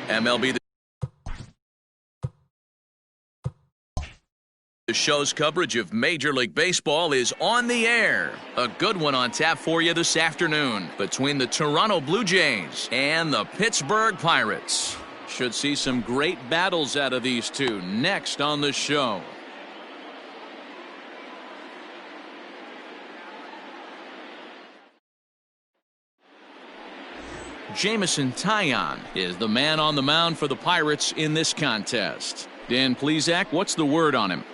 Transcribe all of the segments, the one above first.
MLB the Show's coverage of Major League Baseball is on the air. A good one on tap for you this afternoon between the Toronto Blue Jays and the Pittsburgh Pirates. Should see some great battles out of these two next on the show. Jameson Taillon is the man on the mound for the Pirates in this contest. Dan Plesac, what's the word on him?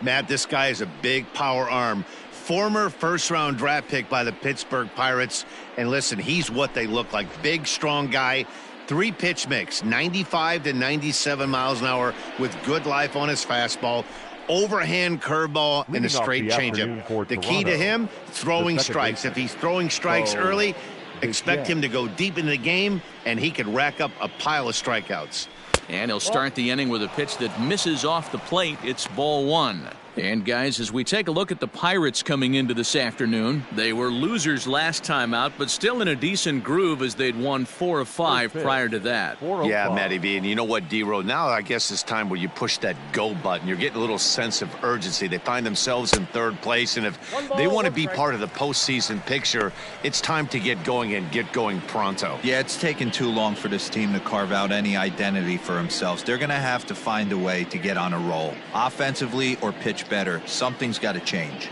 Matt, this guy is a big power arm. Former first-round draft pick by the Pittsburgh Pirates. And listen, he's what they look like. Big, strong guy. 3-pitch mix, 95 to 97 miles an hour with good life on his fastball. Overhand curveball and a straight changeup. The key to him, throwing strikes. If he's throwing strikes early, expect him to go deep into the game, and he could rack up a pile of strikeouts. And he'll start the inning with a pitch that misses off the plate. It's ball one. And guys, as we take a look at the Pirates coming into this afternoon, they were losers last time out, but still in a decent groove as they'd won 4 of 5 prior to that. Yeah, Matty B. And you know what, D-Row? Now I guess it's time where you push that go button. You're getting a little sense of urgency. They find themselves in 3rd place, and if they want to be part of the postseason picture, it's time to get going and get going pronto. Yeah, it's taken too long for this team to carve out any identity for themselves. They're going to have to find a way to get on a roll, offensively or pitch better. Something's got to change.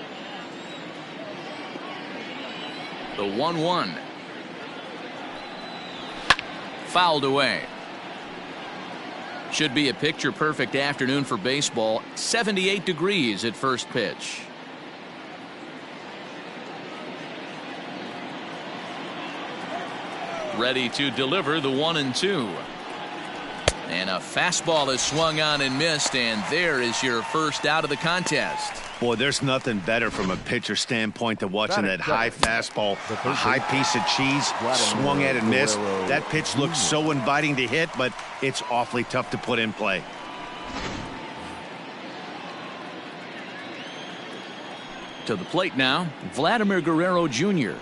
The 1-1. Fouled away. Should be a picture-perfect afternoon for baseball. 78 degrees at first pitch. Ready to deliver the 1-2. And a fastball is swung on and missed, and there is your first out of the contest. Boy, there's nothing better from a pitcher standpoint than watching that high fastball, a high piece of cheese, swung at and missed. That pitch looks so inviting to hit, but it's awfully tough to put in play. To the plate now, Vladimir Guerrero Jr.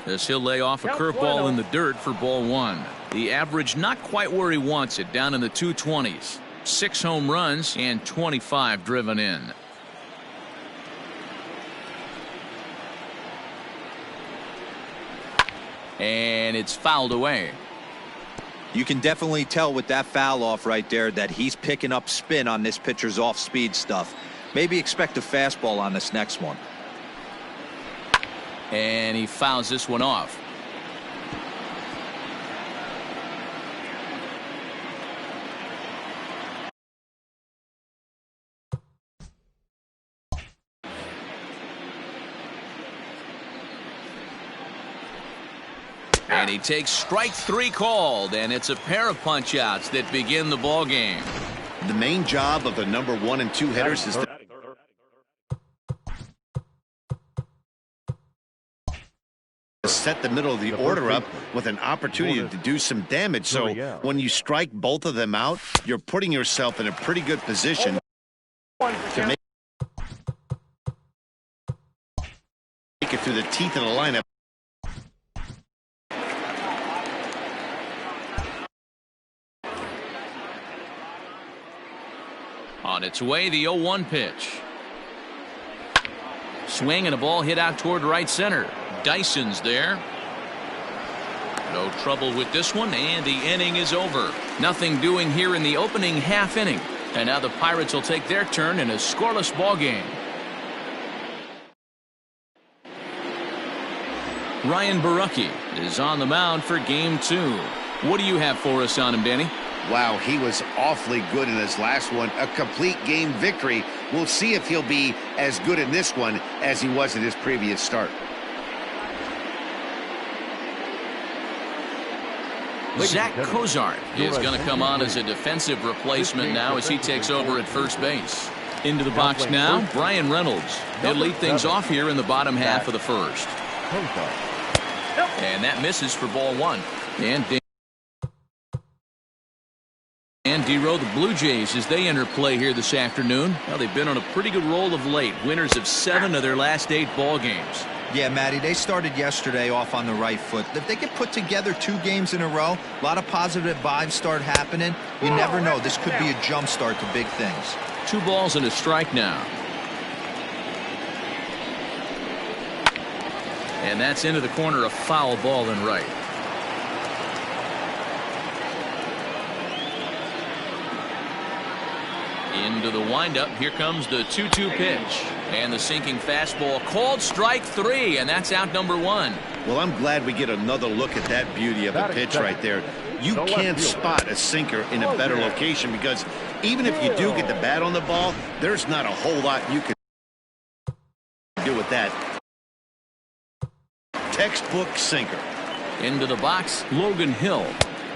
As he'll lay off a curveball in the dirt for ball one. The average not quite where he wants it, down in the 220s. 6 home runs and 25 driven in. And it's fouled away. You can definitely tell with that foul off right there that he's picking up spin on this pitcher's off-speed stuff. Maybe expect a fastball on this next one. And he fouls this one off. And he takes strike 3 called, and it's a pair of punch-outs that begin the ball game. The main job of the number 1 and 2 hitters is to set the middle of the order up with an opportunity to do some damage. So when you strike both of them out, you're putting yourself in a pretty good position to make it through the teeth of the lineup. On its way, the 0-1 pitch. Swing and a ball hit out toward right center. Dyson's there. No trouble with this one, and the inning is over. Nothing doing here in the opening half inning. And now the Pirates will take their turn in a scoreless ball game. Ryan Borucki is on the mound for game 2. What do you have for us on him, Danny? Wow, he was awfully good in his last one. A complete game victory. We'll see if he'll be as good in this one as he was in his previous start. Zach Cozart is going to come on as a defensive replacement now as he takes over at first base. Into the box now, Brian Reynolds. He'll lead things off here in the bottom half of the first. And that misses for ball one. And D-Row, the Blue Jays, as they enter play here this afternoon, well, they've been on a pretty good roll of late. Winners of 7 of their last 8 ball games. Yeah, Matty, they started yesterday off on the right foot. If they could put together 2 games in a row, a lot of positive vibes start happening. You never know. This could be a jump start to big things. 2 balls and a strike now. And that's into the corner, a foul ball and right. Into the windup. Here comes the 2-2 pitch. And the sinking fastball called strike 3, and that's out number 1. Well, I'm glad we get another look at that beauty of a pitch right there. You can't spot a sinker in a better location because even if you do get the bat on the ball, there's not a whole lot you can do with that. Textbook sinker. Into the box, Logan Hill.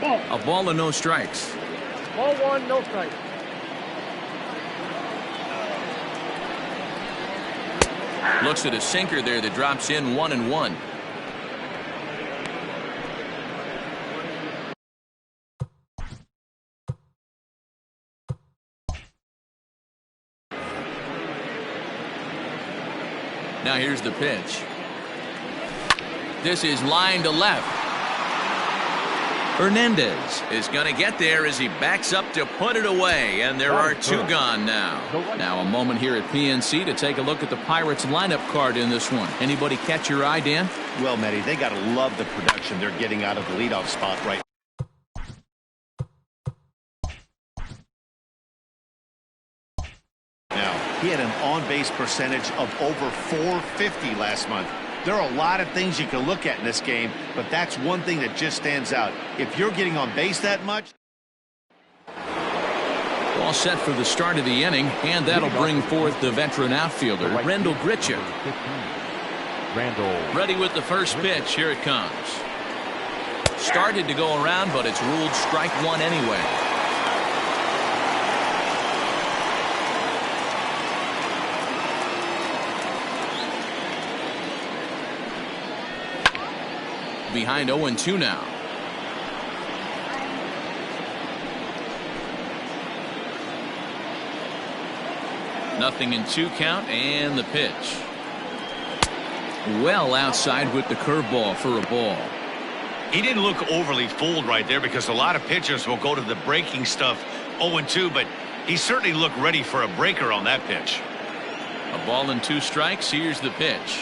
A ball and no strikes. Ball 1, no strikes. Looks at a sinker there that drops in 1-1. Now here's the pitch. This is line to left. Hernandez is going to get there as he backs up to put it away, and there are 2 gone now. Now a moment here at PNC to take a look at the Pirates lineup card in this one. Anybody catch your eye, Dan? Well, Matty, they got to love the production they're getting out of the leadoff spot right now. He had an on-base percentage of over .450 last month. There are a lot of things you can look at in this game, but that's one thing that just stands out. If you're getting on base that much. All set for the start of the inning, and that'll bring forth the veteran outfielder, Randall Grichuk. Ready with the first pitch. Here it comes. Started to go around, but it's ruled strike 1 anyway. Behind 0-2 now. Nothing in 2 count, and the pitch. Well outside with the curveball for a ball. He didn't look overly fooled right there because a lot of pitchers will go to the breaking stuff 0-2, but he certainly looked ready for a breaker on that pitch. A ball and 2 strikes. Here's the pitch.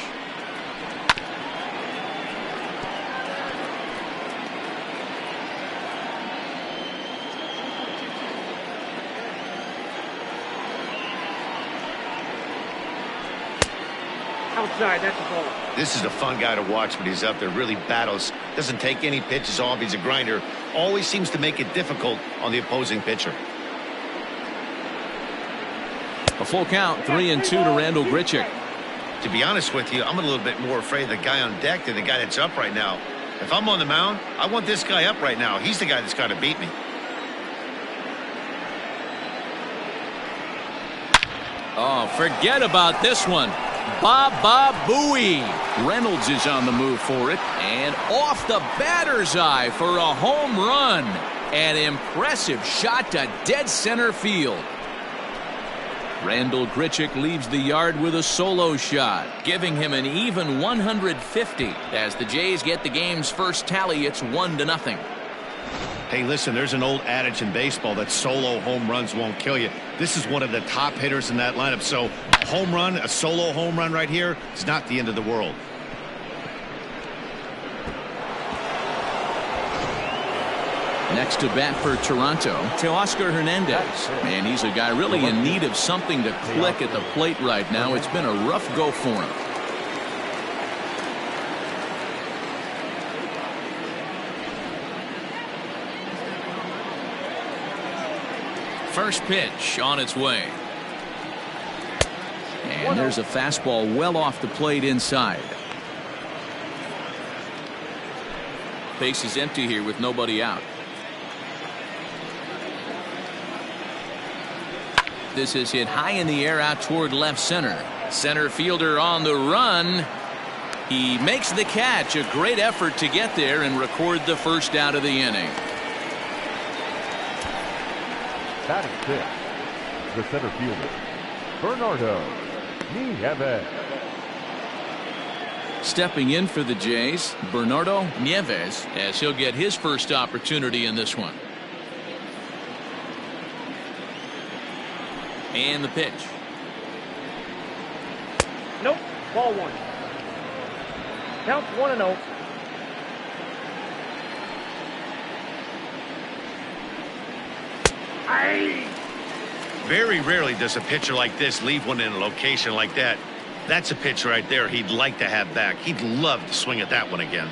Outside, that's a ball. This is a fun guy to watch when he's up there. Really battles. Doesn't take any pitches off. He's a grinder. Always seems to make it difficult on the opposing pitcher. A full count, 3-2 to Randall Grichuk. To be honest with you, I'm a little bit more afraid of the guy on deck than the guy that's up right now. If I'm on the mound, I want this guy up right now. He's the guy that's got to beat me. Oh, forget about this one. Baba Booey. Reynolds is on the move for it, and off the batter's eye for a home run. An impressive shot to dead center field. Randall Grichuk leaves the yard with a solo shot, giving him an even 150. As the Jays get the game's first tally, it's 1-0. Hey, listen, there's an old adage in baseball that solo home runs won't kill you. This is one of the top hitters in that lineup, so a home run, a solo home run right here is not the end of the world. Next to bat for Toronto, Teoscar Hernandez. Man, he's a guy really in need of something to click at the plate right now. It's been a rough go for him. First pitch on its way. And there's a fastball well off the plate inside. Base is empty here with nobody out. This is hit high in the air out toward left center. Center fielder on the run. He makes the catch. A great effort to get there and record the first out of the inning. Batting fifth, the center fielder, Bernardo Nieves. Stepping in for the Jays, Bernardo Nieves, as he'll get his first opportunity in this one. And the pitch. Nope. Ball one. Counts 1-0. Aye. Very rarely does a pitcher like this leave one in a location like that. That's a pitch right there he'd like to have back. He'd love to swing at that one again.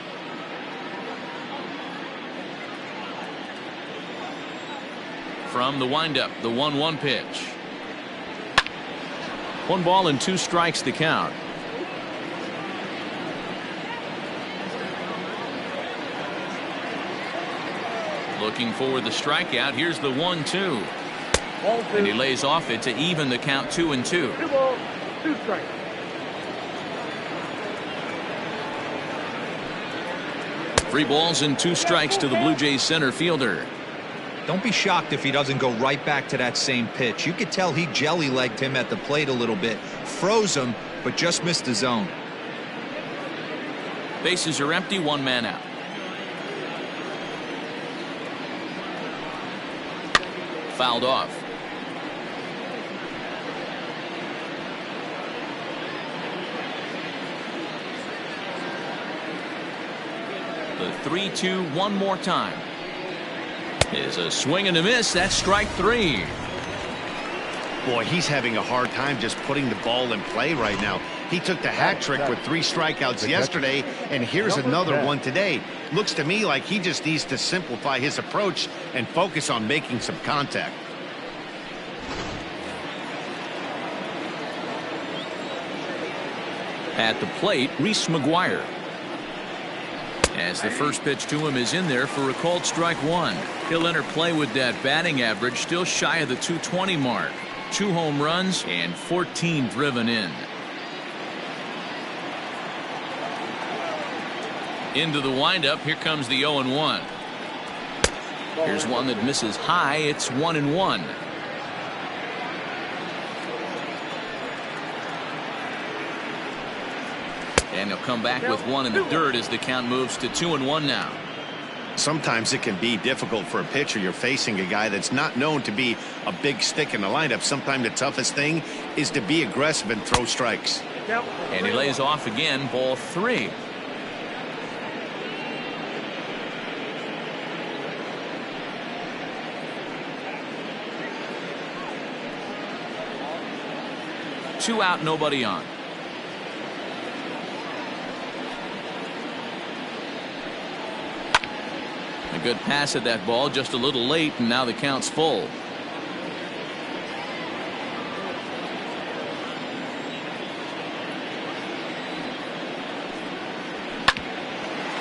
From the windup, the 1-1 pitch. 1 ball and 2 strikes to count. Looking for the strikeout. Here's the 1-2. And he lays off it to even the count 2-2. 2 balls, 2 strikes. Three balls and 2 strikes to the Blue Jays center fielder. Don't be shocked if he doesn't go right back to that same pitch. You could tell he jelly-legged him at the plate a little bit. Froze him, but just missed the zone. Bases are empty, 1 man out. Fouled off. The 3-2 one more time. Is a swing and a miss. That's strike 3. Boy, he's having a hard time just putting the ball in play right now. He took the hat trick with 3 strikeouts yesterday, and here's another one today. Looks to me like he just needs to simplify his approach and focus on making some contact. At the plate, Reese McGuire. As the first pitch to him is in there for a called strike 1. He'll enter play with that batting average still shy of the 220 mark. 2 home runs and 14 driven in. Into the windup. Here comes the 0-1. Here's one that misses high. It's 1-1. And he'll come back with 1 in the dirt as the count moves to 2-1 now. Sometimes it can be difficult for a pitcher. You're facing a guy that's not known to be a big stick in the lineup. Sometimes the toughest thing is to be aggressive and throw strikes. And he lays off again, ball 3. Two out, nobody on. A good pass at that ball, just a little late, and now the count's full.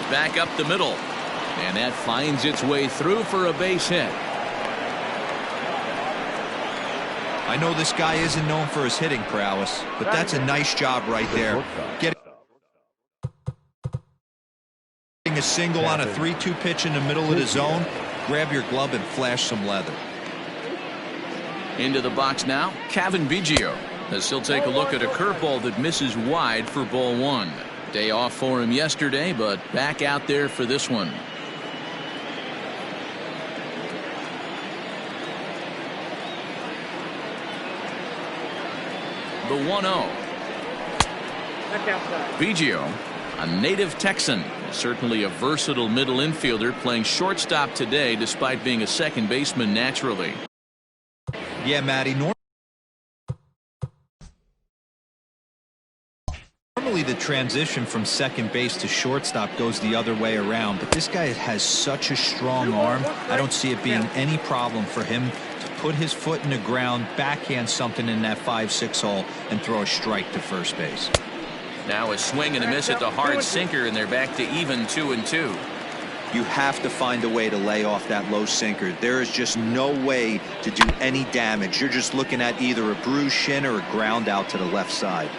Back up the middle, and that finds its way through for a base hit. I know this guy isn't known for his hitting prowess, but that's a nice job right there. Getting a single on a 3-2 pitch in the middle of the zone. Grab your glove and flash some leather. Into the box now, Kevin Biggio, as he'll take a look at a curveball that misses wide for ball 1. Day off for him yesterday, but back out there for this one. The 1-0. Biggio, a native Texan, certainly a versatile middle infielder, playing shortstop today despite being a second baseman naturally. Yeah, Matty. Normally the transition from second base to shortstop goes the other way around, but this guy has such a strong arm. I don't see it being any problem for him to put his foot in the ground, backhand something in that 5-6 hole, and throw a strike to first base. Now a swing and a miss at the hard sinker, and they're back to even 2-2. You have to find a way to lay off that low sinker. There is just no way to do any damage. You're just looking at either a bruised shin or a ground out to the left side.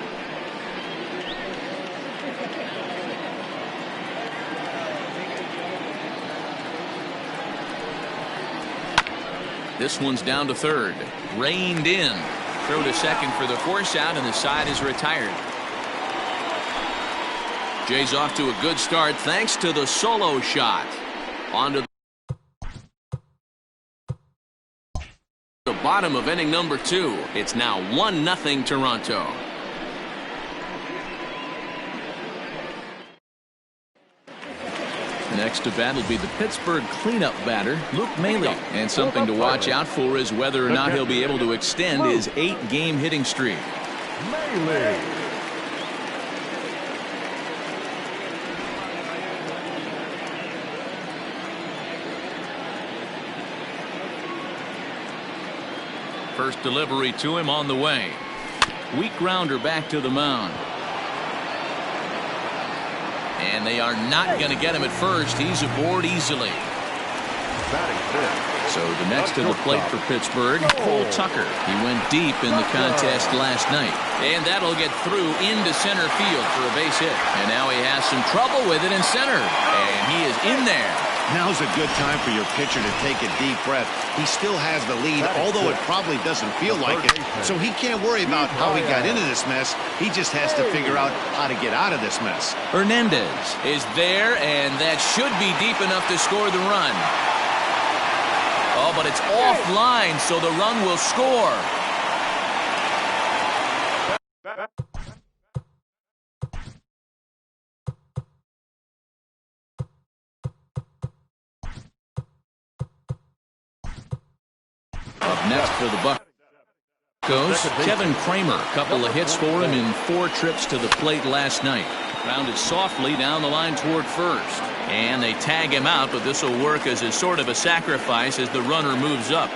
This one's down to third. Reined in. Throw to second for the force out, and the side is retired. Jay's off to a good start thanks to the solo shot. On to the bottom of inning number 2. It's now 1-0 Toronto. Next to bat will be the Pittsburgh cleanup batter, Luke Maile. And something to watch out for is whether or not he'll be able to extend his 8-game hitting streak. Maile. First delivery to him on the way. Weak grounder back to the mound. And they are not going to get him at first. He's aboard easily. So the next to the plate for Pittsburgh, Cole Tucker. He went deep in the contest last night. And that'll get through into center field for a base hit. And now he has some trouble with it in center. And he is in there. Now's a good time for your pitcher to take a deep breath. He still has the lead, although it probably doesn't feel like it. So he can't worry about how he got into this mess. He just has to figure out how to get out of this mess. Hernandez is there, and that should be deep enough to score the run. Oh, but it's offline, so the run will score. Up next for the Buccos, Kevin Kramer. Couple of hits for him in 4 trips to the plate last night. Grounded softly down the line toward first. And they tag him out, but this will work as a sort of a sacrifice as the runner moves up.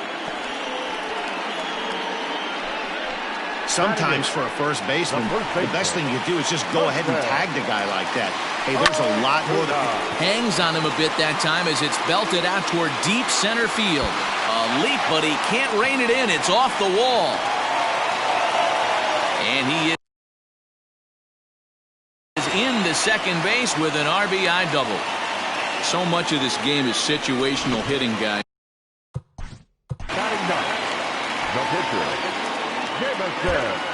Sometimes for a first baseman, the best thing you do is just go ahead and tag the guy like that. Hey, there's a lot more that hangs on him a bit that time as it's belted out toward deep center field. A leap, but he can't rein it in. It's off the wall. And he is into second base with an RBI double. So much of this game is situational hitting, guys. Batting ninth, the pitcher, Jameson Taillon.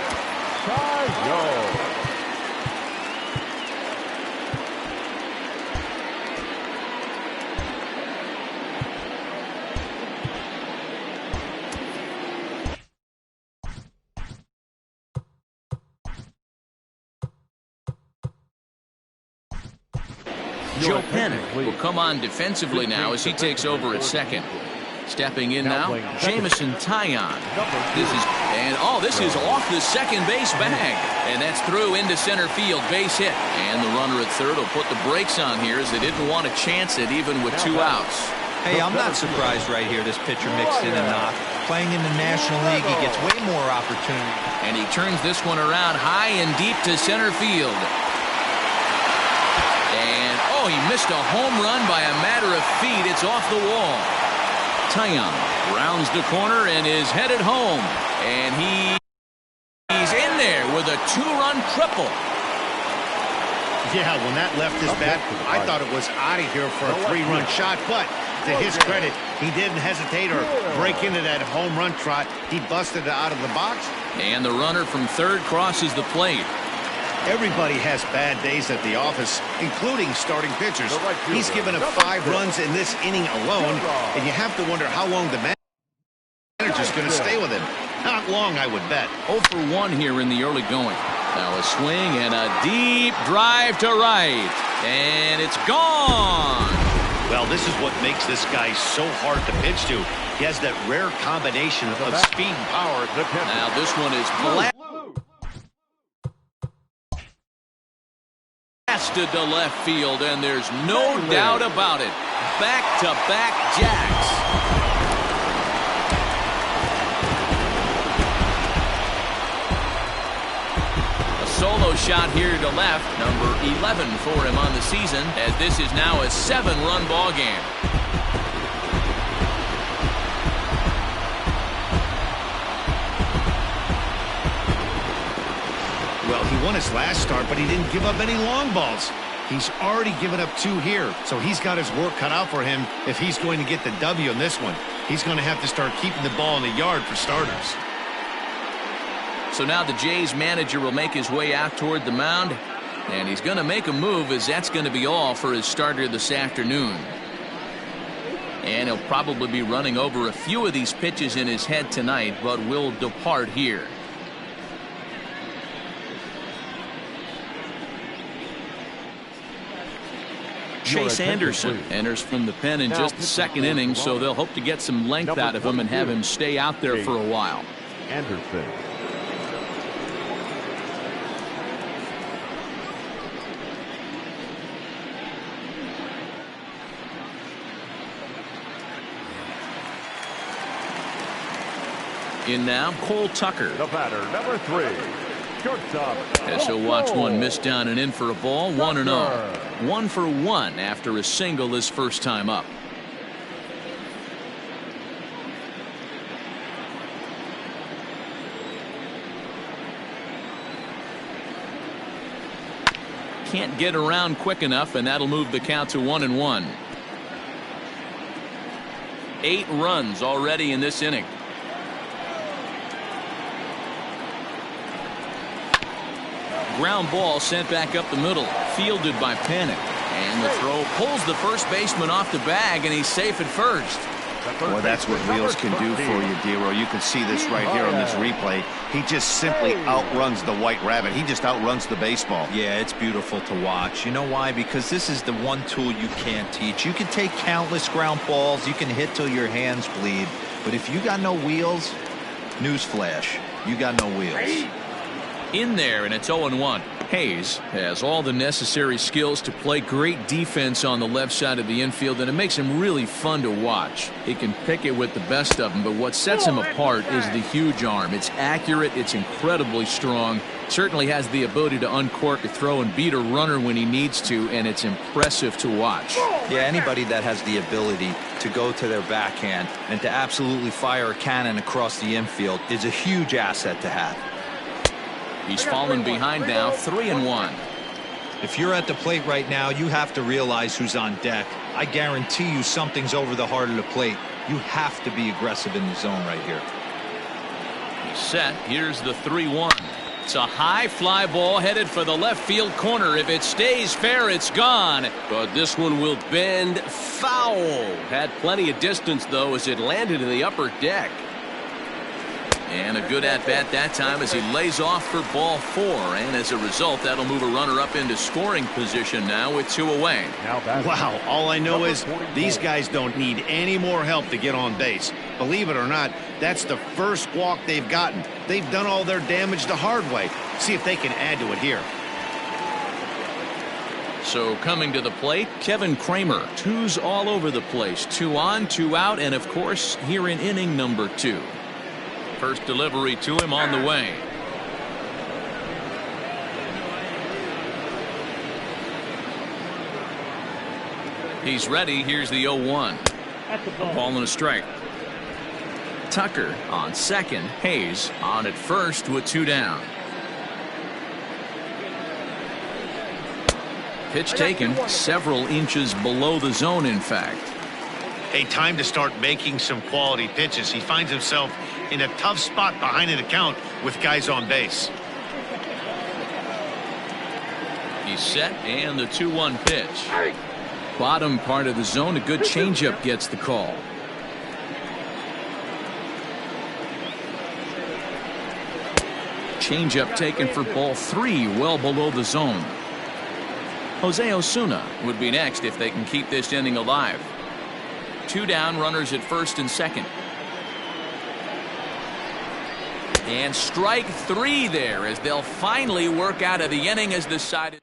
Joe Penn will come on defensively now as he takes over at second. Stepping in now, Jameson Taillon. This is off the second base bag. And that's through into center field, base hit. And the runner at third will put the brakes on here as they didn't want to chance it even with 2 outs. Hey, I'm not surprised right here. This pitcher mixed in a knock. Playing in the National League, he gets way more opportunity. And he turns this one around high and deep to center field. And, he missed a home run by a matter of feet. It's off the wall. Taillon rounds the corner and is headed home. And he's in there with a 2-run triple. Yeah, when that left his bat, I thought it was out of here for a 3-run shot. But to his credit, he didn't hesitate or break into that home run trot. He busted it out of the box. And the runner from third crosses the plate. Everybody has bad days at the office, including starting pitchers. He's given up 5 runs in this inning alone, and you have to wonder how long the manager's going to stay with him. Not long, I would bet. 0 for 1 here in the early going. Now a swing and a deep drive to right. And it's gone. Well, this is what makes this guy so hard to pitch to. He has that rare combination of speed and power. Now this one is blasted to left field, and there's no doubt about it. Back-to-back jacks. A solo shot here to left, number 11 for him on the season, as this is now a 7-run ball game. Well, he won his last start, but he didn't give up any long balls. He's already given up 2 here, so he's got his work cut out for him if he's going to get the W in this one. He's going to have to start keeping the ball in the yard for starters. So now the Jays manager will make his way out toward the mound. And he's going to make a move, as that's going to be all for his starter this afternoon. And he'll probably be running over a few of these pitches in his head tonight, but will depart here. Chase Anderson enters from the pen in just the second inning, so they'll hope to get some length out of him and have him stay out there for a while. Anderson. In now, Cole Tucker. The batter, number 3, shortstop. As he'll watch one miss down and in for a ball, 1-0. 1 for 1 after a single his first time up. Can't get around quick enough, and that'll move the count to 1-1. 8 runs already in this inning. Ground ball sent back up the middle, fielded by Panic, and the throw pulls the first baseman off the bag, and he's safe at first. Well, that's what wheels can do for you, Dero. You can see this right here on this replay. He just simply outruns the White Rabbit. He just outruns the baseball. Yeah, it's beautiful to watch. You know why? Because this is the one tool you can't teach. You can take countless ground balls, you can hit till your hands bleed, but if you got no wheels, newsflash, you got no wheels. In there, and it's 0-1. Hayes has all the necessary skills to play great defense on the left side of the infield, and it makes him really fun to watch. He can pick it with the best of them, but what sets him apart is the huge arm. It's accurate, it's incredibly strong, certainly has the ability to uncork a throw and beat a runner when he needs to, and it's impressive to watch. Yeah, anybody that has the ability to go to their backhand and to absolutely fire a cannon across the infield is a huge asset to have. He's fallen behind now, 3-1. If you're at the plate right now, you have to realize who's on deck. I guarantee you something's over the heart of the plate. You have to be aggressive in the zone right here. He's set. Here's the 3-1. It's a high fly ball headed for the left field corner. If it stays fair, it's gone. But this one will bend foul. Had plenty of distance, though, as it landed in the upper deck. And a good at-bat that time as he lays off for ball 4. And as a result, that'll move a runner up into scoring position now with 2 away. Wow, all I know is these guys don't need any more help to get on base. Believe it or not, that's the first walk they've gotten. They've done all their damage the hard way. See if they can add to it here. So coming to the plate, Kevin Kramer. 2s all over the place. 2 on, 2 out, and of course, here in inning number 2. First delivery to him on the way. He's ready. Here's the 0-1. A ball and a strike. Tucker on second. Hayes on at first with 2 down. Pitch taken several inches below the zone, in fact. Hey, time to start making some quality pitches. He finds himself in a tough spot behind an account with guys on base. He's set, and the 2-1 pitch. Bottom part of the zone, a good changeup gets the call. Changeup taken for ball 3, well below the zone. Jose Osuna would be next if they can keep this inning alive. 2 down, runners at first and second. And strike 3 there as they'll finally work out of the inning as the side.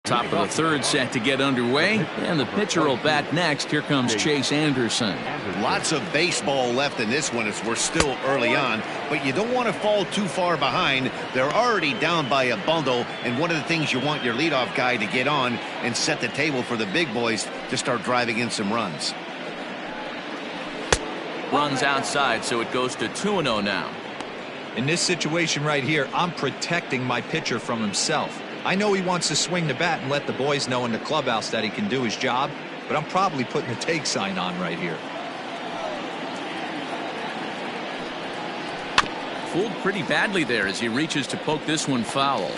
Top of the third set to get underway, and the pitcher will bat next. Here comes Chase Anderson. Lots of baseball left in this one as we're still early on, but you don't want to fall too far behind. They're already down by a bundle, and one of the things you want your leadoff guy to get on and set the table for the big boys to start driving in some runs. Runs outside, so it goes to 2-0 now. In this situation right here, I'm protecting my pitcher from himself. I know he wants to swing the bat and let the boys know in the clubhouse that he can do his job, but I'm probably putting a take sign on right here. Fooled pretty badly there as he reaches to poke this one foul.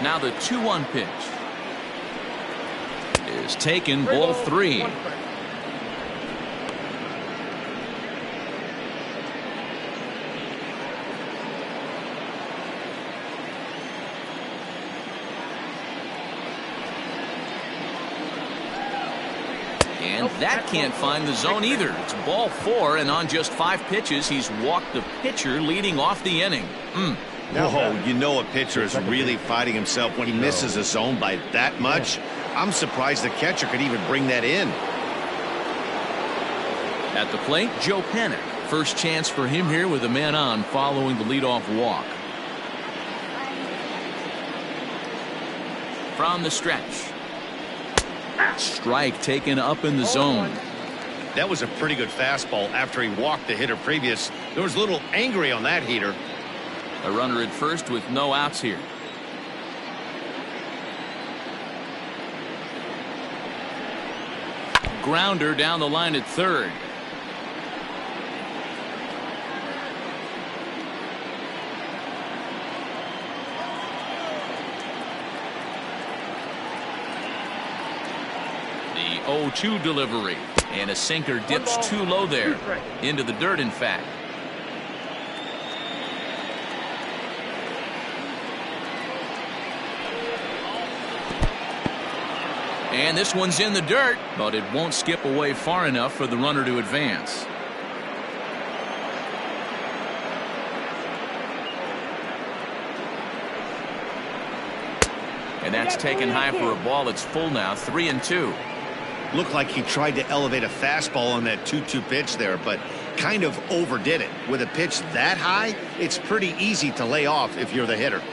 Now the 2-1 pitch is taken, ball 3. And that can't find the zone either. It's ball 4, and on just 5 pitches, he's walked the pitcher leading off the inning. Whoa, you know a pitcher is really fighting himself when he misses a zone by that much. I'm surprised the catcher could even bring that in. At the plate, Joe Panik. First chance for him here with a man on following the leadoff walk. From the stretch. Strike taken up in the zone. That was a pretty good fastball after he walked the hitter previous. There was a little angry on that heater. A runner at first with no outs here. Grounder down the line at third. The 0-2 delivery, and a sinker dips too low there. Into the dirt, in fact. And this one's in the dirt, but it won't skip away far enough for the runner to advance. And that's taken high for a ball. It's full now, 3-2. Looked like he tried to elevate a fastball on that 2-2 pitch there, but kind of overdid it. With a pitch that high, it's pretty easy to lay off if you're the hitter.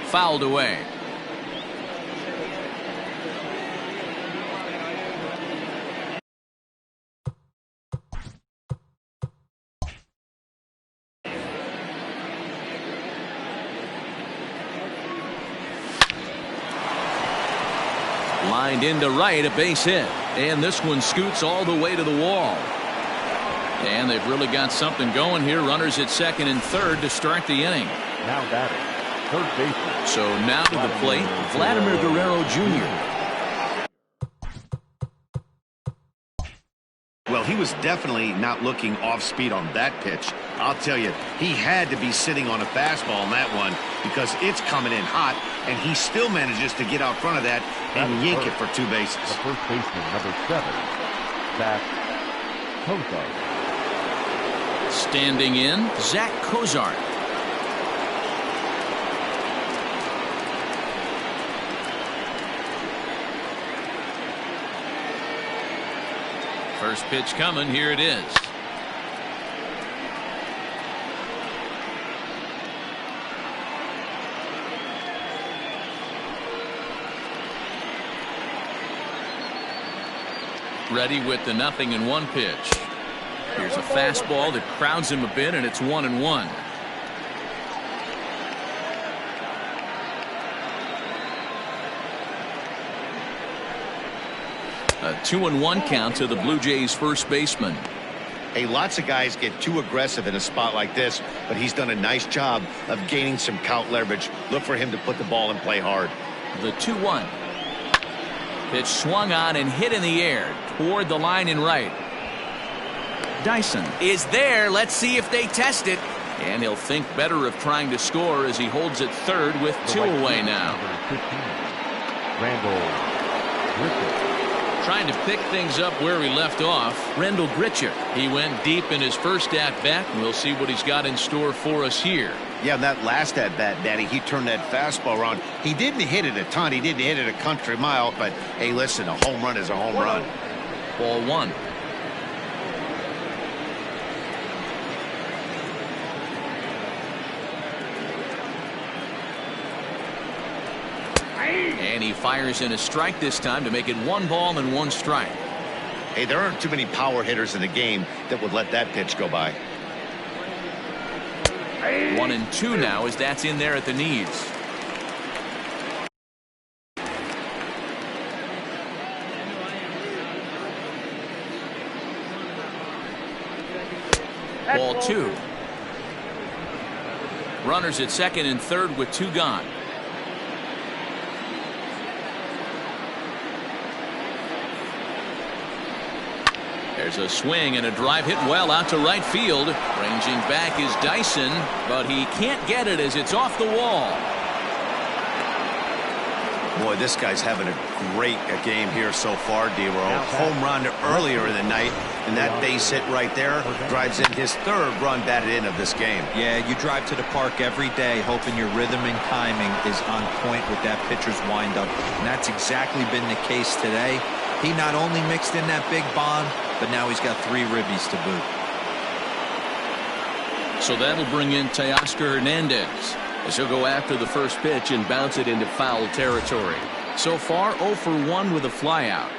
Fouled away. Lined into right, a base hit. And this one scoots all the way to the wall. And they've really got something going here. Runners at second and third to start the inning. Now batting, third baseman. So now to the plate, Vladimir Guerrero Jr. Well, he was definitely not looking off speed on that pitch. I'll tell you, he had to be sitting on a fastball on that one because it's coming in hot, and he still manages to get out front of that and yank it for 2 bases. The first baseman, number 7, Zach Kozar. Standing in, Zach Kozar. First pitch coming. Here it is. Ready with the 0-1 pitch. Here's a fastball that crowds him a bit, and it's 1-1. A 2-1 count to the Blue Jays first baseman. Hey, lots of guys get too aggressive in a spot like this, but he's done a nice job of gaining some count leverage. Look for him to put the ball and play hard. The 2-1. Pitch swung on and hit in the air toward the line in right. Dyson is there. Let's see if they test it. And he'll think better of trying to score as he holds it third with 2 away now. Randall Griffith. Trying to pick things up where he left off, Randall Griffith. He went deep in his first at-bat, and we'll see what he's got in store for us here. Yeah, that last at-bat, Daddy, he turned that fastball around. He didn't hit it a ton. He didn't hit it a country mile, but, hey, listen, a home run is a home run. Ball 1. And he fires in a strike this time to make it 1 ball and 1 strike. Hey, there aren't too many power hitters in the game that would let that pitch go by. 1-2 now as that's in there at the knees. Ball 2. Runners at second and third with 2 gone. There's a swing and a drive hit well out to right field. Ranging back is Dyson, but he can't get it as it's off the wall. Boy, this guy's having a great game here so far, D-Roll. Home run earlier in the night, and that base hit right there drives in his 3rd run batted in of this game. Yeah, you drive to the park every day hoping your rhythm and timing is on point with that pitcher's windup, and that's exactly been the case today. He not only mixed in that big bomb, but now he's got 3 ribbies to boot. So that'll bring in Teoscar Hernandez, as he'll go after the first pitch and bounce it into foul territory. So far, 0 for 1 with a flyout.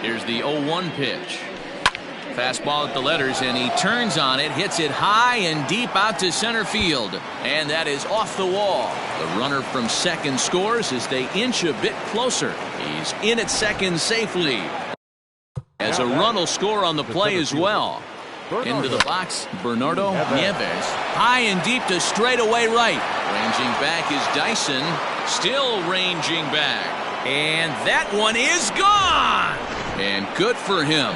Here's the 0-1 pitch. Fastball at the letters, and he turns on it, hits it high and deep out to center field. And that is off the wall. The runner from second scores as they inch a bit closer. He's in at second safely, as a run will score on the play as well. Into the box, Bernardo Nieves. High and deep to straightaway right. Ranging back is Dyson. Still ranging back. And that one is gone. And good for him.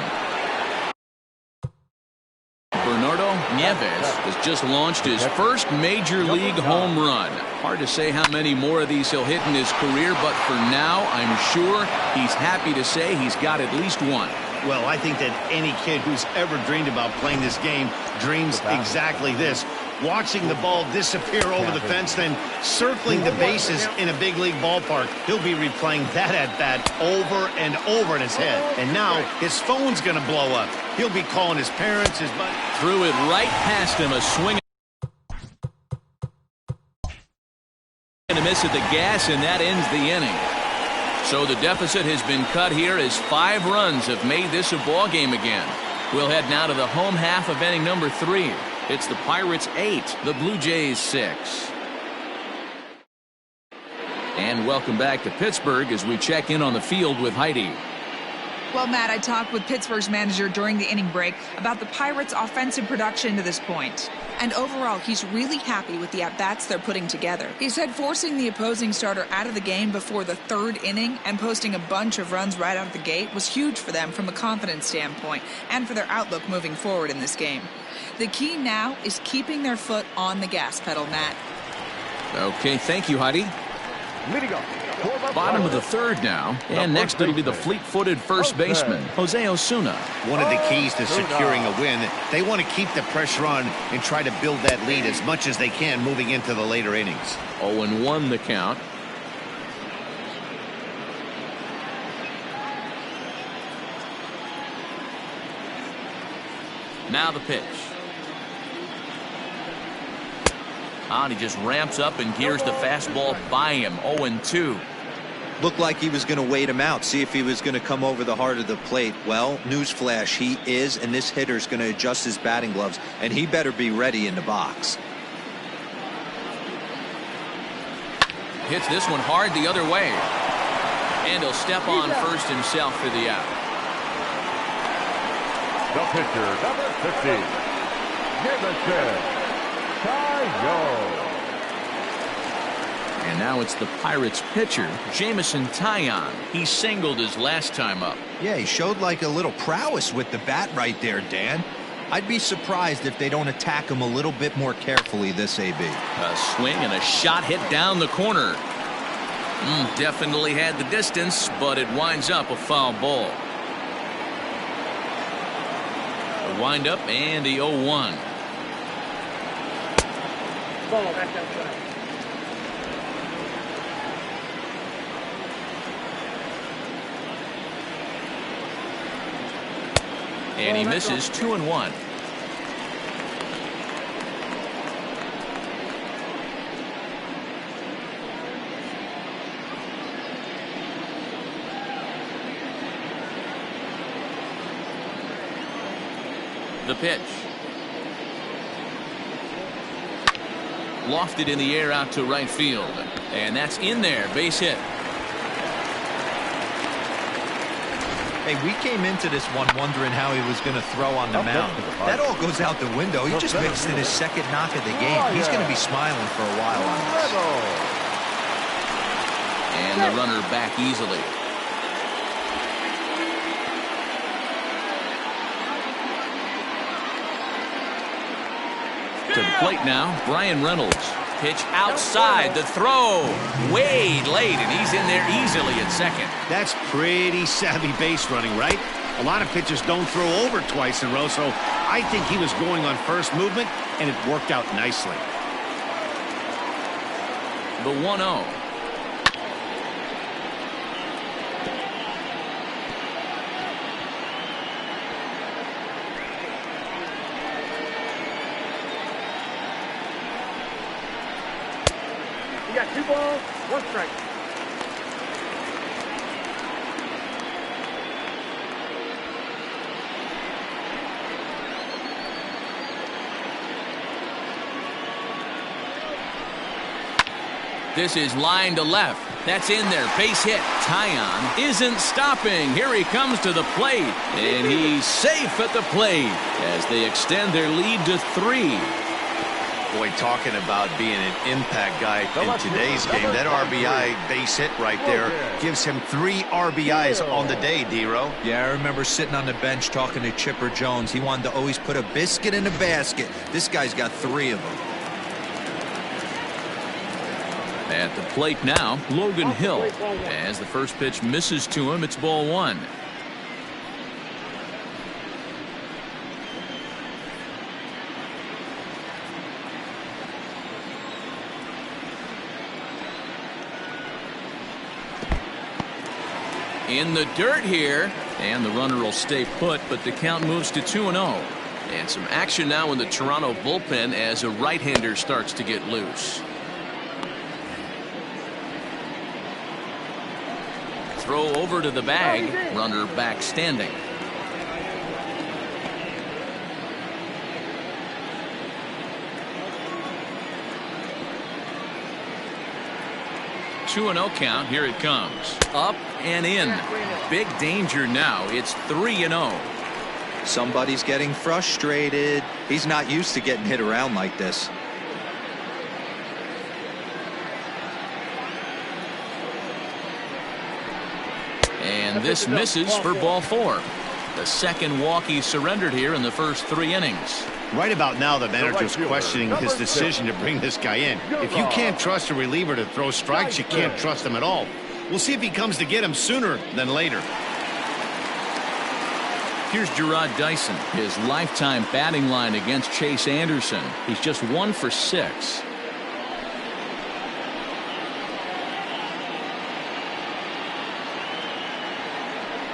Bernardo Nieves has just launched his first major league home run. Hard to say how many more of these he'll hit in his career, but for now, I'm sure he's happy to say he's got at least one. Well, I think that any kid who's ever dreamed about playing this game dreams exactly this. Watching the ball disappear over the fence, then circling the bases in a big league ballpark. He'll be replaying that at-bat over and over in his head. And now his phone's going to blow up. He'll be calling his parents, his buddy. Threw it right past him, a swing and a miss at the gas, and that ends the inning. So the deficit has been cut here as 5 runs have made this a ball game again. We'll head now to the home half of inning number 3. It's the Pirates 8, the Blue Jays 6. And welcome back to Pittsburgh as we check in on the field with Heidi. Well, Matt, I talked with Pittsburgh's manager during the inning break about the Pirates' offensive production to this point. And overall, he's really happy with the at-bats they're putting together. He said forcing the opposing starter out of the game before the 3rd inning and posting a bunch of runs right out of the gate was huge for them from a confidence standpoint and for their outlook moving forward in this game. The key now is keeping their foot on the gas pedal, Matt. Okay, thank you, Heidi. Bottom of the 3rd now, and next it'll be the fleet-footed first baseman, Jose Osuna. One of the keys to securing a win, they want to keep the pressure on and try to build that lead as much as they can moving into the later innings. 0-1 the count. Now the pitch. And he just ramps up and gears the fastball by him. 0-2. Looked like he was going to wait him out, see if he was going to come over the heart of the plate. Well, newsflash, he is, and this hitter's going to adjust his batting gloves, and he better be ready in the box. Hits this one hard the other way. And he'll step on first himself for the out. The pitcher, number 50, Jameson. And now it's the Pirates pitcher, Jameson Taillon. He singled his last time up. Yeah, he showed like a little prowess with the bat right there, Dan. I'd be surprised if they don't attack him a little bit more carefully this AB. A swing and a shot hit down the corner. Definitely had the distance, but it winds up a foul ball. A wind up and the 0-1. Ball back outside. And he misses 2-1. The pitch. lofted in the air out to right field. And that's in there. Base hit. Hey, we came into this one wondering how he was going to throw on the mound. That all goes out the window. He just mixed in his second knock of the game. He's going to be smiling for a while on this. And the runner back easily. To the plate now, Brian Reynolds. Pitch outside, the throw way late, and he's in there easily at second. That's pretty savvy base running, right? A lot of pitchers don't throw over twice in a row, so I think he was going on first movement, and it worked out nicely. The 1-0. You got 2 balls, 1 strike. This is line to left. That's in there. Base hit. Tyon isn't stopping. Here he comes to the plate. And he's safe at the plate as they extend their lead to 3. Boy, talking about being an impact guy in today's game, that RBI base hit right there gives him 3 RBIs on the day, D-Row. Yeah, I remember sitting on the bench talking to Chipper Jones. He wanted to always put a biscuit in a basket. This guy's got 3 of them. At the plate now, Logan Hill. As the first pitch misses to him, it's ball 1. In the dirt here, and the runner will stay put, but the count moves to 2-0. And some action now in the Toronto bullpen as a right-hander starts to get loose. Throw over to the bag, runner back standing. Two 2-0 count. Here it comes. Up and in. Big danger now. It's 3-0. Somebody's getting frustrated. He's not used to getting hit around like this. And this misses for ball 4. The second walk he surrendered here in the first 3 innings. Right about now, the manager's questioning his decision to bring this guy in. If you can't trust a reliever to throw strikes, you can't trust him at all. We'll see if he comes to get him sooner than later. Here's Gerard Dyson. His lifetime batting line against Chase Anderson. He's just 1 for 6.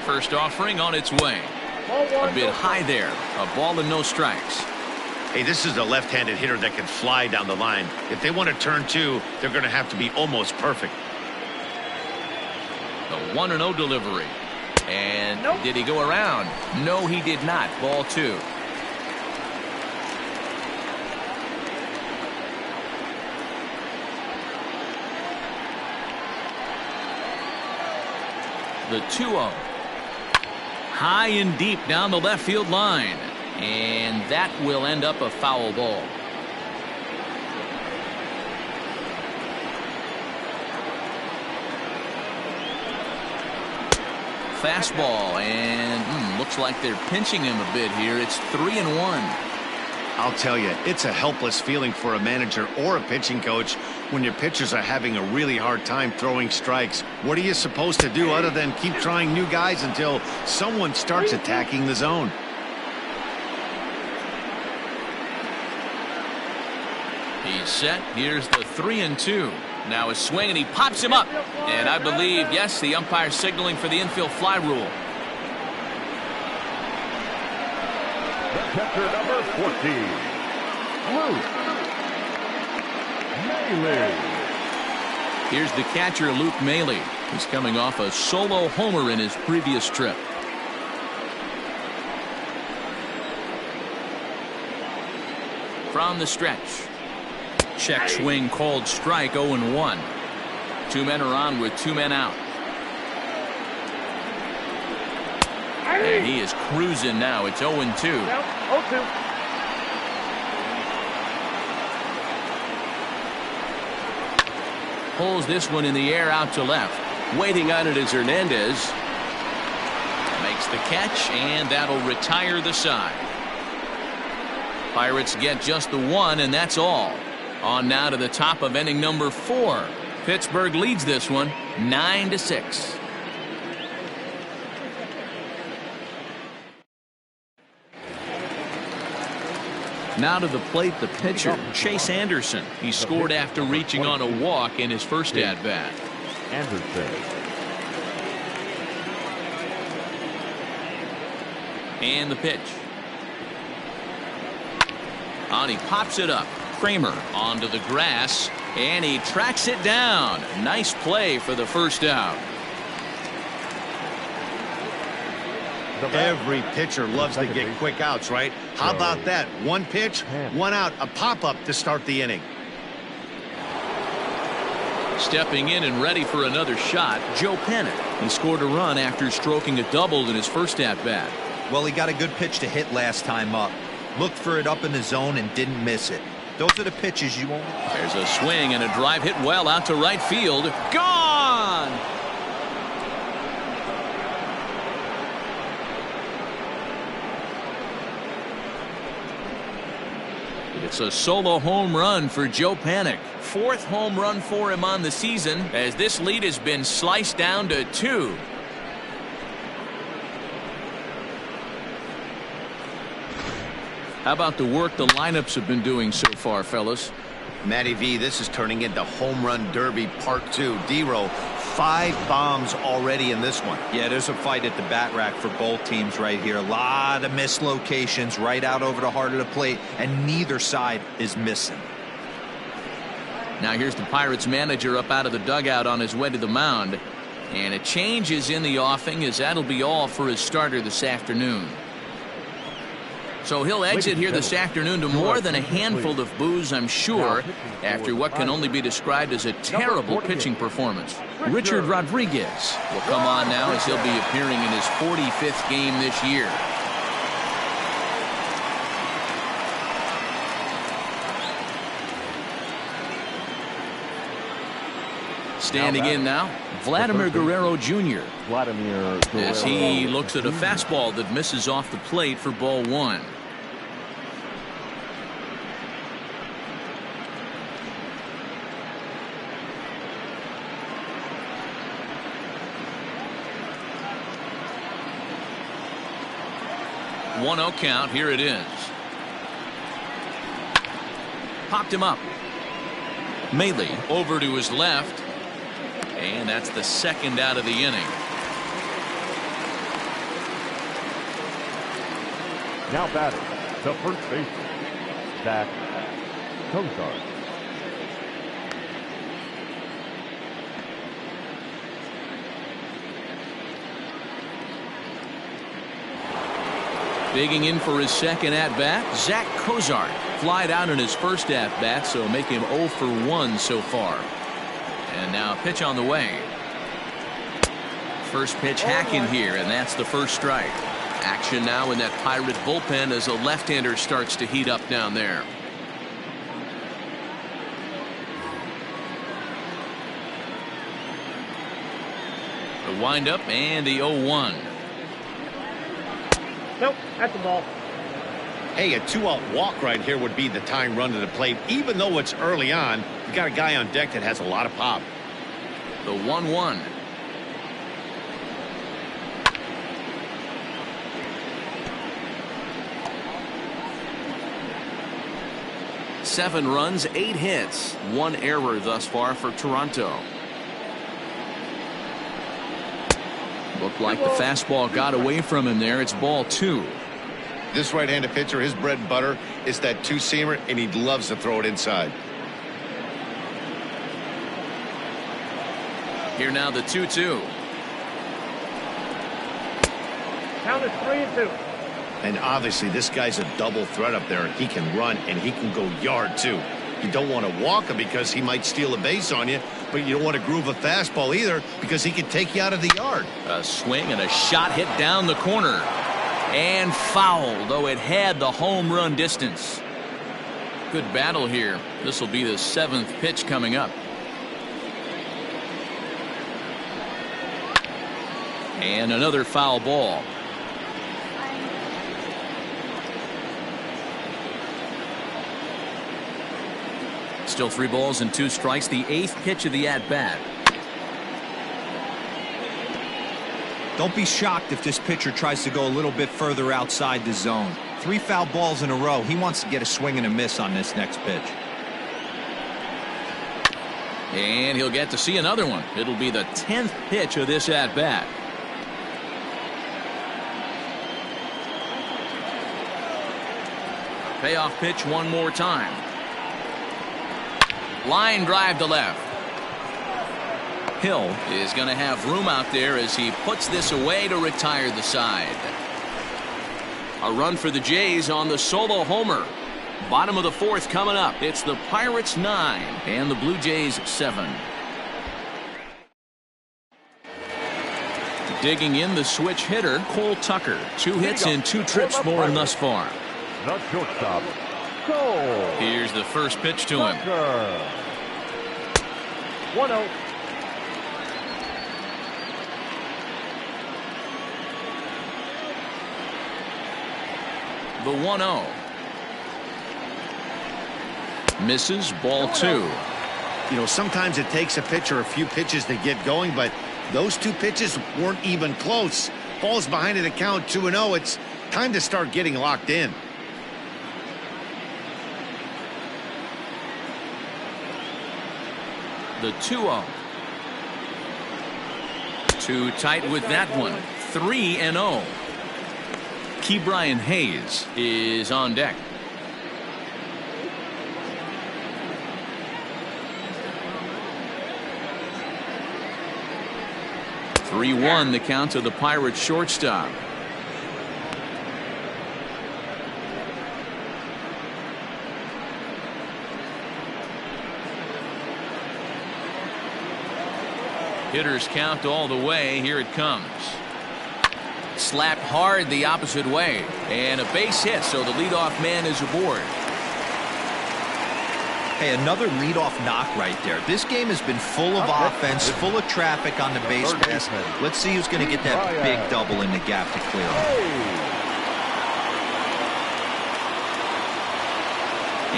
First offering on its way. A bit high there. A ball and no strikes. Hey, this is a left-handed hitter that can fly down the line. If they want to turn 2, they're going to have to be almost perfect. The 1-0 delivery. And did he go around? No, he did not. Ball 2. The 2-0. High and deep down the left field line. And that will end up a foul ball. Fastball, and looks like they're pinching him a bit here. It's 3-1. I'll tell you, it's a helpless feeling for a manager or a pitching coach when your pitchers are having a really hard time throwing strikes. What are you supposed to do other than keep trying new guys until someone starts attacking the zone? He's set. Here's the 3-2. Now a swing, and he pops him up. And I believe, yes, the umpire signaling for the infield fly rule. The catcher, number 14, Luke Maile. Here's the catcher, Luke Maile. He's coming off a solo homer in his previous trip. From the stretch. Check swing called strike, 0-1. Two men are on with two men out. And he is cruising now. It's 0-2. 0-2. Pulls this one in the air out to left. Waiting on it is Hernandez. Makes the catch, and that'll retire the side. Pirates get just the one, and that's all. On now to the top of inning number 4. Pittsburgh leads this one 9-6. Now to the plate, the pitcher, Chase Anderson. He scored after reaching on a walk in his first at-bat. Anderson. And the pitch. On, he pops it up. Kramer onto the grass, and he tracks it down. Nice play for the first out. Every pitcher loves to get quick outs, right? How about that? One pitch, one out, a pop-up to start the inning. Stepping in and ready for another shot, Joe Pennant. He scored a run after stroking a double in his first at-bat. Well, he got a good pitch to hit last time up. Looked for it up in the zone and didn't miss it. Those are the pitches you want. There's a swing and a drive hit well out to right field. Gone! It's a solo home run for Joe Panic. 4th home run for him on the season, as this lead has been sliced down to 2. How about the work the lineups have been doing so far, fellas? Matty V, this is turning into Home Run Derby Part 2. D-Row, 5 bombs already in this one. Yeah, there's a fight at the bat rack for both teams right here. A lot of missed locations right out over the heart of the plate, and neither side is missing. Now here's the Pirates manager up out of the dugout on his way to the mound. And a change is in the offing, as that'll be all for his starter this afternoon. So he'll exit here this afternoon to more than a handful of boos, I'm sure, after what can only be described as a terrible pitching performance. Richard Rodriguez will come on now, as he'll be appearing in his 45th game this year. Standing in now, Vladimir Guerrero Jr. as he looks at a fastball that misses off the plate for ball 1. One 0 count. Here it is. Popped him up. Maley over to his left. And that's the second out of the inning. Now batting, the first baseman, Zach Cozart. Digging in for his second at-bat, Zach Cozart. Flied out in his first at-bat, so make him 0 for 1 so far. And now a pitch on the way. First pitch hacking here, and that's the first strike. Action now in that Pirate bullpen as a left-hander starts to heat up down there. The windup and the 0-1. Nope, that's the ball. Hey, a 2-out walk right here would be the tying run to the plate. Even though it's early on, you got a guy on deck that has a lot of pop. The 1-1. Seven runs, 8 hits, 1 error thus far for Toronto. Looked like the fastball got away from him there. It's ball 2. This right-handed pitcher, his bread and butter is that two-seamer, and he loves to throw it inside. Here now the 2-2. Count is 3-2. And obviously this guy's a double threat up there. He can run and he can go yard too. You don't want to walk him because he might steal a base on you, but you don't want to groove a fastball either because he can take you out of the yard. A swing and a shot hit down the corner. And foul, though it had the home run distance. Good battle here. This will be the 7th pitch coming up. And another foul ball. Still 3 balls and 2 strikes. The 8th pitch of the at-bat. Don't be shocked if this pitcher tries to go a little bit further outside the zone. 3 foul balls in a row. He wants to get a swing and a miss on this next pitch. And he'll get to see another one. It'll be the 10th pitch of this at-bat. Payoff pitch one more time. Line drive to left. Hill is going to have room out there as he puts this away to retire the side. A run for the Jays on the solo homer. Bottom of the 4th coming up. It's the Pirates 9 and the Blue Jays 7. Digging in the switch hitter, Cole Tucker. 2 hits and 2 trips for him thus far. The shortstop, Cole. Here's the first pitch to him. 1-0. The 1-0. Misses, ball 2. You know, sometimes it takes a pitcher a few pitches to get going, but those 2 pitches weren't even close. Falls behind in the count 2-0. It's time to start getting locked in. The 2-0. Too tight with that one. 3-0. Ke'Bryan Hayes is on deck. (3-1) the count to the Pirates shortstop. Hitters count all the way. Here it comes. Slapped hard the opposite way. And a base hit, so the leadoff man is aboard. Hey, another leadoff knock right there. This game has been full of offense, full of traffic on the base pass. Let's see who's going to get that big double in the gap to clear him.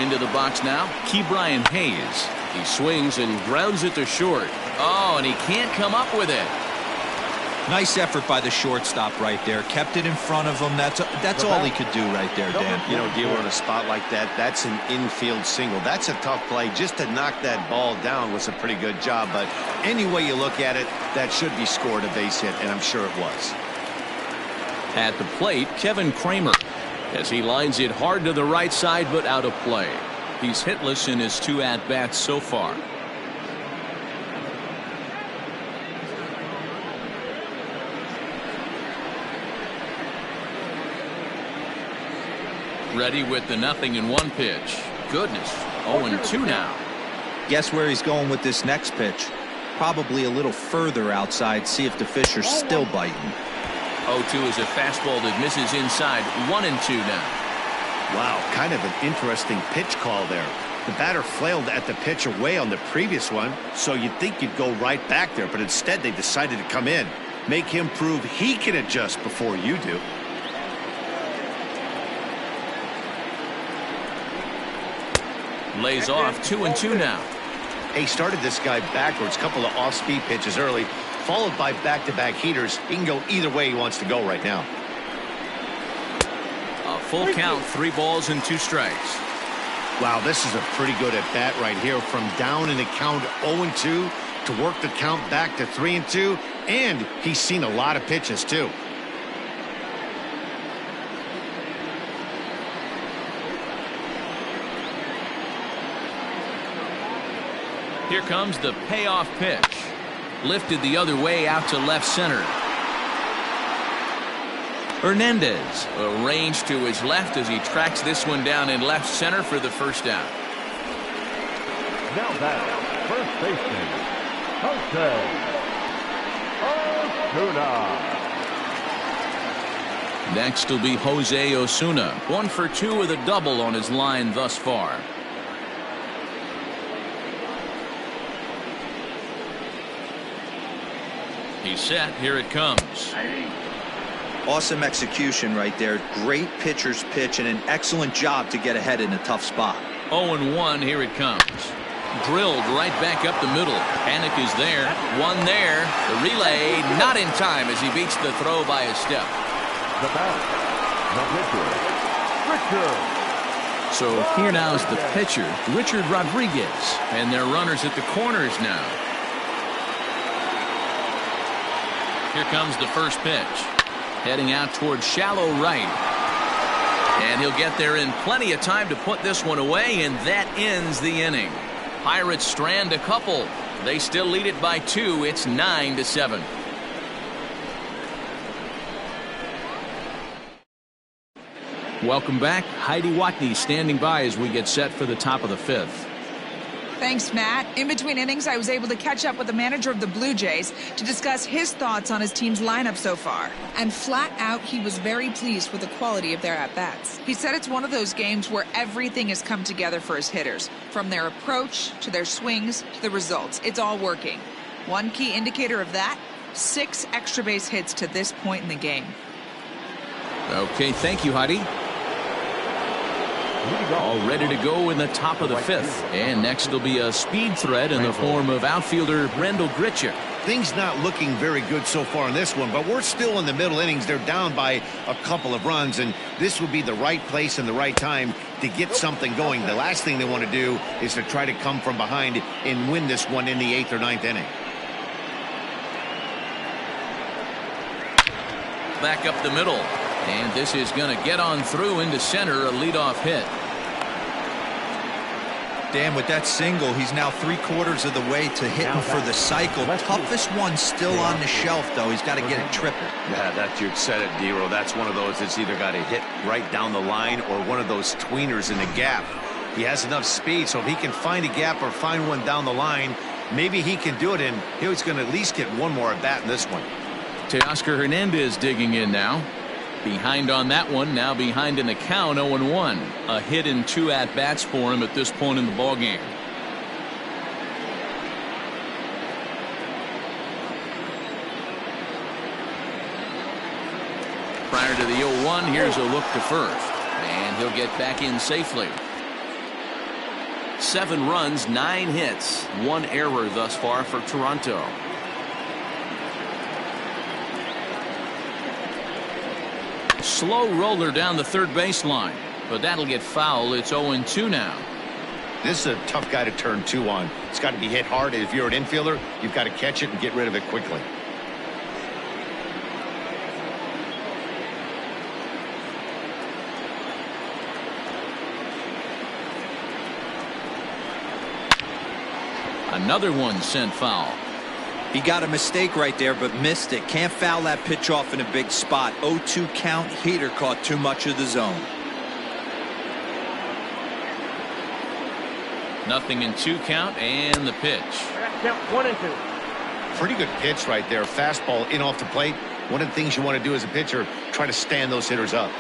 Into the box now, Ke'Bryan Hayes. He swings and grounds it to short. Oh, and he can't come up with it. Nice effort by the shortstop right there. Kept it in front of him. That's all he could do right there, Dan. You know, dealing in a spot like that, that's an infield single. That's a tough play. Just to knock that ball down was a pretty good job. But any way you look at it, that should be scored a base hit, and I'm sure it was. At the plate, Kevin Kramer, as he lines it hard to the right side, but out of play. He's hitless in his 2 at-bats so far. Ready with the 0-1 pitch. Goodness, 0-2 now. Guess where he's going with this next pitch? Probably a little further outside. See if the fish are still biting. 0-2 is a fastball that misses inside. 1-2 now. Wow, kind of an interesting pitch call there. The batter flailed at the pitch away on the previous one, so you'd think you'd go right back there, but instead they decided to come in. Make him prove he can adjust before you do. Lays off. 2-2 now. He started this guy backwards, couple of off-speed pitches early, followed by back-to-back heaters. He can go either way he wants to go right now. A full count, 3 balls and 2 strikes. Wow, this is a pretty good at-bat right here. From down in the count 0-2 to work the count back to 3-2, and he's seen a lot of pitches too. Here comes the payoff pitch. Lifted the other way out to left center. Hernandez arranged to his left as he tracks this one down in left center for the first out. Now that first baseman, Osuna. Next will be Jose Osuna. 1 for 2 with a double on his line thus far. He's set. Here it comes. Awesome execution right there. Great pitcher's pitch and an excellent job to get ahead in a tough spot. 0-1. Here it comes. Drilled right back up the middle. Panic is there. One there. The relay not in time as he beats the throw by a step. The batter, the pitcher, Richard. So here now is the pitcher, Richard Rodriguez. And their runners at the corners now. Here comes the first pitch. Heading out towards shallow right. And he'll get there in plenty of time to put this one away, and that ends the inning. Pirates strand a couple. They still lead it by 2. It's 9-7. Welcome back. Heidi Watney standing by as we get set for the top of the 5th. Thanks, Matt. In between innings, I was able to catch up with the manager of the Blue Jays to discuss his thoughts on his team's lineup so far. And flat out, he was very pleased with the quality of their at-bats. He said it's one of those games where everything has come together for his hitters. From their approach, to their swings, to the results. It's all working. One key indicator of that, 6 extra base hits to this point in the game. Okay, thank you, Heidi. All ready to go in the top of the 5th. And next will be a speed threat in the form of outfielder Brendel Gritchick. Things not looking very good so far in this one, but we're still in the middle innings. They're down by a couple of runs, and this would be the right place and the right time to get something going. The last thing they want to do is to try to come from behind and win this one in the 8th or 9th inning. Back up the middle. And this is going to get on through into center, a leadoff hit. Dan, with that single, he's now 3/4 of the way to hitting for the cycle. Toughest one still on the shelf, though. He's got to get it triple. Yeah, that you said it, Dero. That's one of those that's either got to hit right down the line or one of those tweeners in the gap. He has enough speed, so if he can find a gap or find one down the line, maybe he can do it, and he's going to at least get one more at bat in this one. Teoscar Hernandez digging in now. Behind on that one, now behind in the count, 0-1. A hit in 2 at-bats for him at this point in the ballgame. Prior to the 0-1, here's a look to first. And he'll get back in safely. 7 runs, 9 hits, 1 error thus far for Toronto. Slow roller down the third baseline, but that'll get foul. It's 0-2 now. This is a tough guy to turn 2 on. It's got to be hit hard. If you're an infielder, you've got to catch it and get rid of it quickly. Another one sent foul. He got a mistake right there, but missed it. Can't foul that pitch off in a big spot. 0-2 count. Heater caught too much of the zone. Nothing in 2 count, and the pitch. Count 1 and 2. Pretty good pitch right there. Fastball in off the plate. One of the things you want to do as a pitcher, try to stand those hitters up.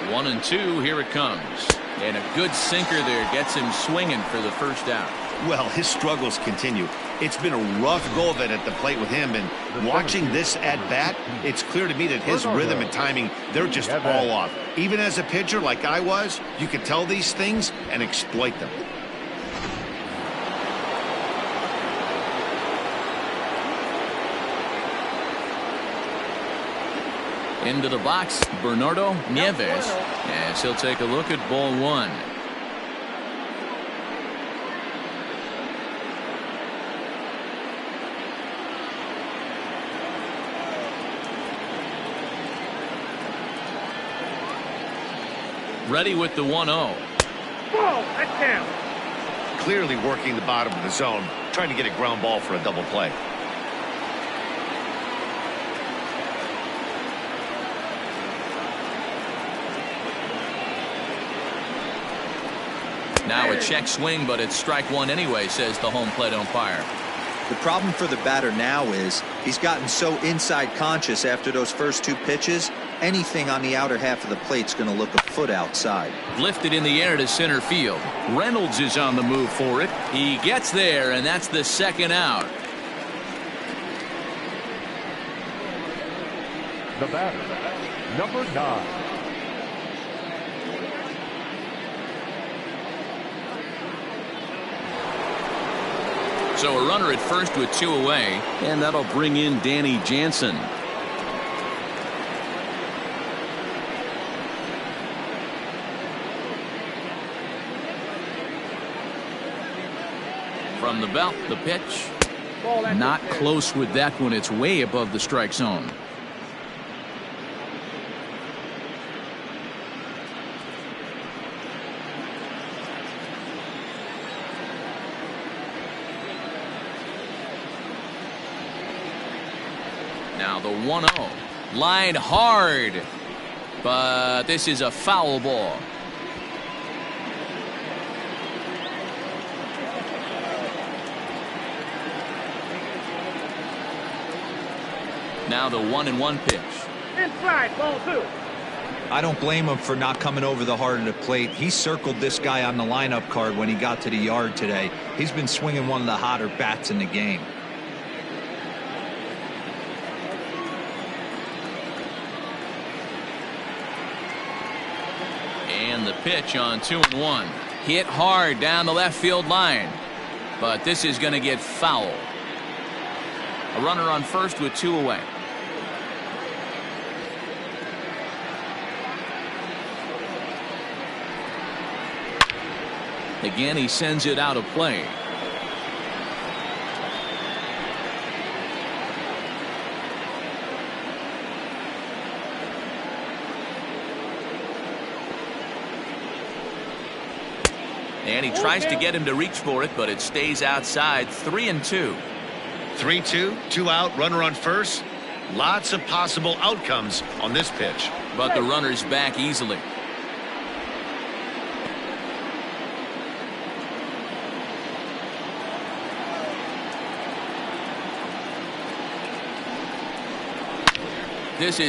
1-2. Here it comes. And a good sinker there gets him swinging for the first out. Well, his struggles continue. It's been a rough go of it at the plate with him, and watching this at bat, it's clear to me that his rhythm and timing, they're just all off. Even as a pitcher like I was, you can tell these things and exploit them. Into the box, Bernardo Nieves, as he'll take a look at ball 1. Ready with the 1-0. Ball, that's down. Clearly working the bottom of the zone, trying to get a ground ball for a double play. Now a check swing, but it's strike one anyway, says the home plate umpire. The problem for the batter now is he's gotten so inside conscious after those first two pitches. Anything on the outer half of the plate's going to look a foot outside. Lifted in the air to center field. Reynolds is on the move for it. He gets there, and that's the second out. The batter, number 9. So a runner at first with 2 away, and that'll bring in Danny Jansen. From the belt, the pitch. Not close with that one. It's way above the strike zone. Now the 1-0. Line hard. But this is a foul ball. Now the 1-1 pitch. Inside, ball 2. I don't blame him for not coming over the heart of the plate. He circled this guy on the lineup card when he got to the yard today. He's been swinging one of the hotter bats in the game. And the pitch on 2-1. Hit hard down the left field line. But this is going to get foul. A runner on first with 2 away. Again, he sends it out of play. And he tries to get him to reach for it, but it stays outside. 3-2. 3-2, 2 out, runner on first. Lots of possible outcomes on this pitch. But the runner's back easily. This is